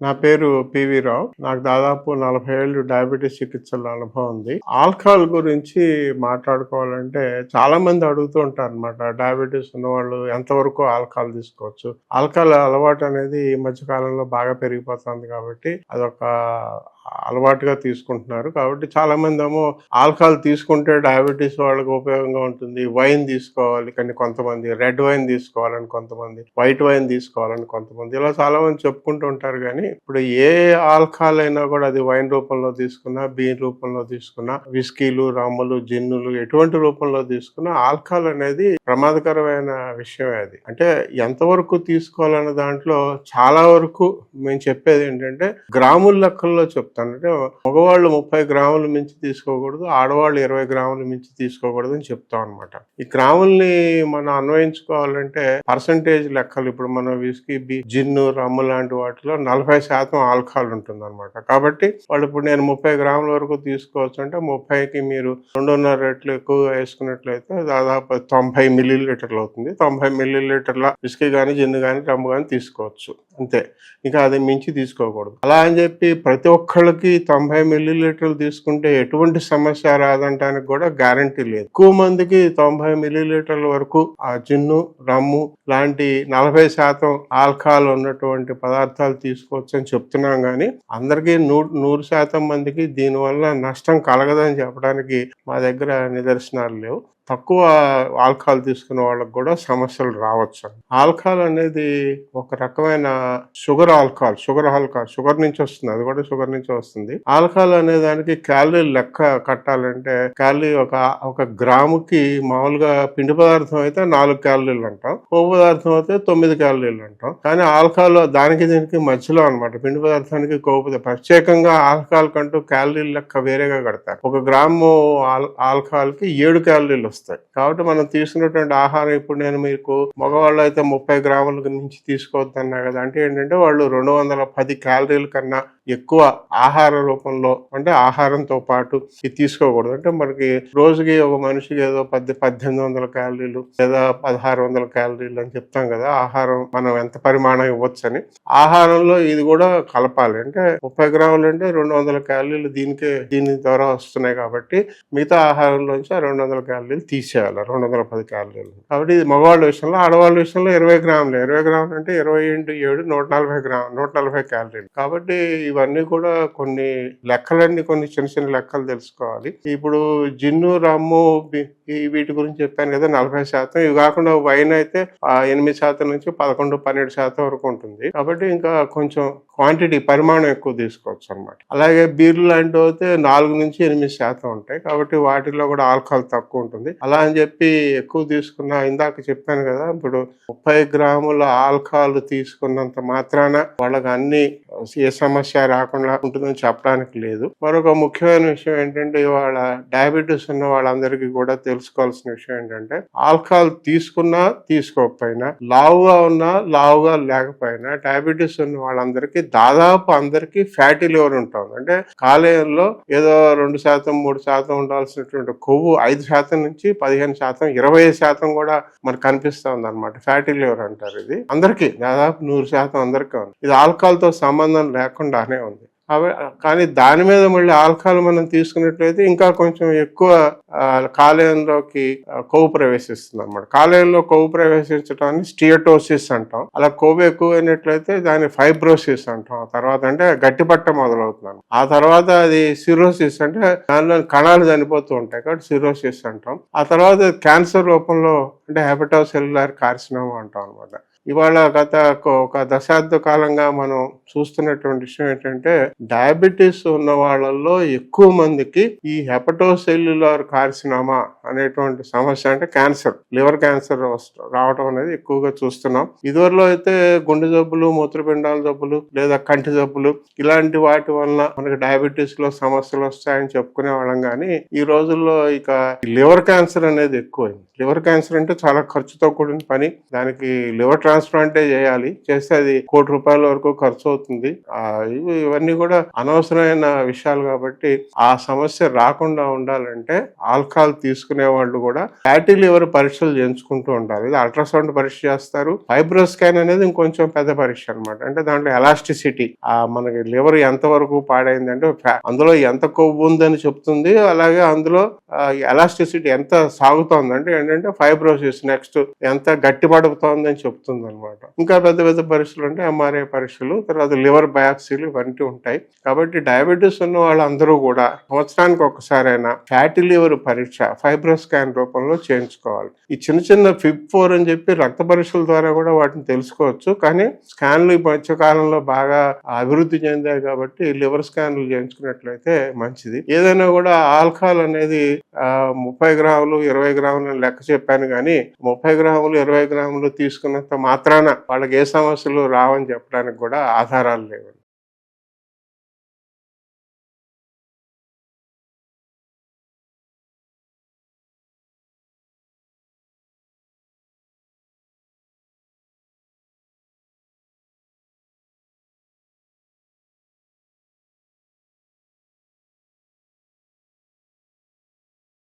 నా పేరు పివి రావు. నాకు దాదాపు 40 ఏళ్ళు డయాబెటీస్ చికిత్సల అనుభవం ఉంది. ఆల్కహాల్ గురించి మాట్లాడుకోవాలంటే చాలా మంది అడుగుతూ ఉంటారు అనమాట. డయాబెటీస్ ఉన్నవాళ్ళు ఎంతవరకు ఆల్కహాల్ తీసుకోవచ్చు? ఆల్కహాల్ అలవాటు అనేది ఈ మధ్య కాలంలో బాగా పెరిగిపోతుంది కాబట్టి అదొక అలవాటుగా తీసుకుంటున్నారు. కాబట్టి చాలా మంది ఏమో ఆల్కహాల్ తీసుకుంటే డయాబెటీస్ వాళ్ళకి ఉపయోగంగా ఉంటుంది, వైన్ తీసుకోవాలి కానీ కొంతమంది, రెడ్ వైన్ తీసుకోవాలని కొంతమంది, వైట్ వైన్ తీసుకోవాలని కొంతమంది, ఇలా చాలా మంది చెప్పుకుంటూ ఉంటారు. కానీ ఇప్పుడు ఏ ఆల్కహాల్ అయినా కూడా అది వైన్ రూపంలో తీసుకున్నా, బీర్ రూపంలో తీసుకున్నా, విస్కీలు, రమ్ములు, జిన్నులు ఎటువంటి రూపంలో తీసుకున్నా ఆల్కహాల్ అనేది ప్రమాదకరమైన విషయమే. అది అంటే ఎంతవరకు తీసుకోవాలన్న దాంట్లో చాలా వరకు మేము చెప్పేది ఏంటంటే గ్రాముల లెక్కల్లో చెప్తాను. అంటే మగవాళ్ళు 30 గ్రాములు మించి తీసుకోకూడదు, ఆడవాళ్ళు 20 గ్రాములు మించి తీసుకోకూడదు అని చెప్తాం అనమాట. ఈ గ్రాముల్ని మనం అన్వయించుకోవాలంటే పర్సంటేజ్ లెక్కలు, ఇప్పుడు మన విస్కీ, జిన్ను, రమ్ము లాంటి వాటిలో 40% ఆల్కహాల్ ఉంటుంది అనమాట. కాబట్టి వాళ్ళు ఇప్పుడు నేను 30 గ్రాముల వరకు తీసుకోవచ్చు అంటే 30కి మీరు 2.5 రెట్లు ఎక్కువ వేసుకున్నట్లయితే దాదాపు 90 మిల్లీలీటర్లు అవుతుంది. 90 మిల్లీలీటర్ల విస్కీ కానీ, జిన్ను కానీ, రమ్ము కానీ తీసుకోవచ్చు అంతే. ఇంకా అది మించి తీసుకోకూడదు. అలా అని చెప్పి ప్రతి ఒక్కళ్ళకి 90 మిల్లీలీటర్లు తీసుకుంటే ఎటువంటి సమస్య రాదంటానికి కూడా గ్యారంటీ లేదు. ఎక్కువ మందికి 90 మిల్లీలీటర్ల వరకు ఆ జిన్ను, రమ్ము లాంటి 40% ఆల్కహాల్ ఉన్నటువంటి పదార్థాలు తీసుకోవచ్చు అని చెప్తున్నాం. కానీ అందరికీ 100% మందికి దీనివల్ల నష్టం కలగదని చెప్పడానికి మా దగ్గర నిదర్శనాలు లేవు. తక్కువ ఆల్కహాల్ తీసుకున్న వాళ్ళకు కూడా సమస్యలు రావచ్చు. ఆల్కహాల్ అనేది ఒక రకమైన షుగర్ షుగర్ నుంచి వస్తుంది. అది కూడా షుగర్ నుంచి వస్తుంది. ఆల్కహాల్ అనే దానికి క్యాలరీ లెక్క కట్టాలంటే క్యాలరీ ఒక గ్రాముకి మామూలుగా పిండి పదార్థం అయితే 4 క్యాలరీలు అంటాం, కొవ్వు పదార్థం అయితే 9 క్యాలరీలు అంటాం. కానీ ఆల్కహాల్ దానికి దీనికి మధ్యలో అనమాట. పిండి పదార్థానికి కొవ్వు ప్రత్యేకంగా ఆల్కహాల్ కంటూ క్యాలరీ లెక్క వేరేగా కడతారు. 1 గ్రాము ఆల్కహాల్ కి 7 క్యాలరీలు వస్తాయి. కాబట్టి మనం తీసుకున్నటువంటి ఆహారం, ఇప్పుడు నేను మీకు మగవాళ్ళు అయితే 30 గ్రాముల నుంచి తీసుకోవద్దన్నా కదా, అంటే ఏంటంటే వాళ్ళు 210 క్యాలరీల కన్నా ఎక్కువ ఆహార రూపంలో, అంటే ఆహారంతో పాటు ఇది తీసుకోకూడదు. అంటే మనకి రోజుకి ఒక మనిషికి ఏదో 1800 క్యాలరీలు లేదా 1600 క్యాలరీలు అని చెప్తాం కదా ఆహారం మనం ఎంత పరిమాణం ఇవ్వచ్చని. ఆహారంలో ఇది కూడా కలపాలి. అంటే 30 గ్రాములు అంటే 200 క్యాలరీలు దీని ద్వారా వస్తున్నాయి. కాబట్టి మిగతా ఆహారంలోంచి 200 క్యాలరీలు తీసేయాలి, 210 క్యాలరీలు. కాబట్టి ఇది మగవాళ్ళ విషయంలో. ఆడవాళ్ళ విషయంలో 20 గ్రాములు అంటే 20 × 7 140 క్యాలరీలు. కాబట్టి ఇవన్నీ కూడా కొన్ని చిన్న చిన్న లెక్కలు తెలుసుకోవాలి. ఇప్పుడు జిన్ను, రమ్ము వీటి గురించి చెప్పాను కదా 40%. ఇవి కాకుండా వైన్ అయితే 8% నుంచి 11-12% వరకు ఉంటుంది. కాబట్టి ఇంకా కొంచెం క్వాంటిటీ, పరిమాణం ఎక్కువ తీసుకోవచ్చు అనమాట. అలాగే బీర్లు లాంటివి అయితే 4 నుంచి 8% ఉంటాయి. కాబట్టి వాటిలో కూడా ఆల్కహాల్ తక్కువ ఉంటుంది. అలా అని చెప్పి ఎక్కువ తీసుకున్నా, ఇందాక చెప్పాను కదా, ఇప్పుడు 30 గ్రాముల ఆల్కహాల్ తీసుకున్నంత మాత్రాన వాళ్ళకి ఏ సమస్య రాకుండా ఉంటుందని చెప్పడానికి లేదు. మరొక ముఖ్యమైన విషయం ఏంటంటే, ఇవాళ డయాబెటీస్ ఉన్న వాళ్ళందరికీ కూడా తెలుసుకోవాల్సిన విషయం ఏంటంటే, ఆల్కహాల్ తీసుకున్నా తీసుకోకపోయినా, లావుగా ఉన్నా లావుగా లేకపోయినా, డయాబెటీస్ ఉన్న వాళ్ళందరికీ దాదాపు అందరికీ ఫ్యాటీ లివర్ ఉంటుంది. అంటే కాలేయంలో ఏదో 2%, 3% ఉండాల్సినటువంటి కొవ్వు 5% నుంచి 15%, 20% కూడా మనకు కనిపిస్తుంది అనమాట. ఫ్యాటీ లివర్ అంటారు. ఇది అందరికీ దాదాపు 100% అందరికీ ఉంది. ఇది ఆల్కహాల్ తో సంబంధం లేకుండానే ఉంది. కానీ దాని మీద మళ్ళీ ఆల్కహాల్ మనం తీసుకున్నట్లయితే ఇంకా కొంచెం ఎక్కువ కాలేయంలోకి కొవ్వు ప్రవేశిస్తుంది అనమాట. కాలేయంలో కొవ్వు ప్రవేశించడాన్ని స్టియటోసిస్ అంటాం. అలా కొవ్వు ఎక్కువైనట్లయితే దాన్ని ఫైబ్రోసిస్ అంటాం. ఆ తర్వాత అంటే గట్టిపట్ట మొదలవుతున్నాను. ఆ తర్వాత అది సిరోసిస్, అంటే దానిలో కణాలు చనిపోతూ ఉంటాయి కాబట్టి సిరోసిస్ అంటాం. ఆ తర్వాత క్యాన్సర్ రూపంలో అంటే హెపటోసెల్యులార్ కార్సినోమా అంటాం అనమాట. ఇవాళ గత ఒక దశాబ్ద కాలంగా మనం చూస్తున్నటువంటి విషయం ఏంటంటే, డయాబెటీస్ ఉన్న వాళ్ళల్లో ఎక్కువ మందికి ఈ హెపటోసెల్యులార్ కార్సినోమా అనేటువంటి సమస్య, అంటే క్యాన్సర్, లివర్ క్యాన్సర్ రావడం అనేది ఎక్కువగా చూస్తున్నాం. ఇదివరలో అయితే గుండె జబ్బులు, మూత్రపిండాల జబ్బులు లేదా కంటి జబ్బులు ఇలాంటి వాటి వల్ల మనకి డయాబెటీస్ లో సమస్యలు వస్తాయని చెప్పుకునే వాళ్ళం. కానీ ఈ రోజుల్లో ఇక లివర్ క్యాన్సర్ అనేది ఎక్కువైంది. లివర్ క్యాన్సర్ అంటే చాలా ఖర్చుతో కూడిన పని. దానికి లివర్ ట్రాన్స్ప్లాంటే చేయాలి, చేస్తే అది ₹1,00,00,000 వరకు ఖర్చు అవుతుంది. ఇవన్నీ కూడా అనవసరమైన విషయాలు కాబట్టి ఆ సమస్య రాకుండా ఉండాలంటే ఆల్కహాల్ తీసుకునే వాళ్ళు కూడా ఫ్యాటీ లివర్ పరీక్షలు చేయించుకుంటూ ఉండాలి. ఇది అల్ట్రాసౌండ్ పరీక్ష చేస్తారు. ఫైబ్రో స్కాన్ అనేది ఇంకొంచెం పెద్ద పరీక్ష అనమాట. అంటే దాంట్లో ఎలాస్టిసిటీ, మనకి లివర్ ఎంత వరకు పాడైందంటే అందులో ఎంత కొవ్వు ఉందని చెప్తుంది, అలాగే అందులో ఎలాస్టిసిటీ ఎంత సాగుతోంది అంటే ఏంటంటే ఫైబ్రోసిస్ నెక్స్ట్ ఎంత గట్టి పడుతోందని చెప్తుంది అనమాట. ఇంకా పెద్ద పెద్ద పరీక్షలు అంటే ఎంఆర్ఐ పరీక్షలు, తర్వాత లివర్ బయాప్సీలు ఇవన్నీ ఉంటాయి. కాబట్టి డయాబెటీస్ ఉన్న వాళ్ళందరూ కూడా సంవత్సరానికి ఒకసారైనా ఫ్యాటీ లివర్ పరీక్ష ఫైబ్రో స్కాన్ రూపంలో చేయించుకోవాలి. ఈ చిన్న చిన్న FIB-4 అని చెప్పి రక్త పరీక్షల ద్వారా కూడా వాటిని తెలుసుకోవచ్చు. కానీ స్కాన్లు ఈ మధ్య కాలంలో బాగా అభివృద్ధి చెందాయి కాబట్టి లివర్ స్కాన్లు చేయించుకున్నట్లయితే మంచిది. ఏదైనా కూడా ఆల్కహాల్ అనేది 30 గ్రాములు 20 గ్రాములు లెక్క చెప్పాను, కానీ 30 గ్రాములు 20 గ్రాములు తీసుకున్నంత మాత్రాన వాళ్ళకి ఏ సమస్యలు రావని చెప్పడానికి కూడా ఆధారాలు లేవు.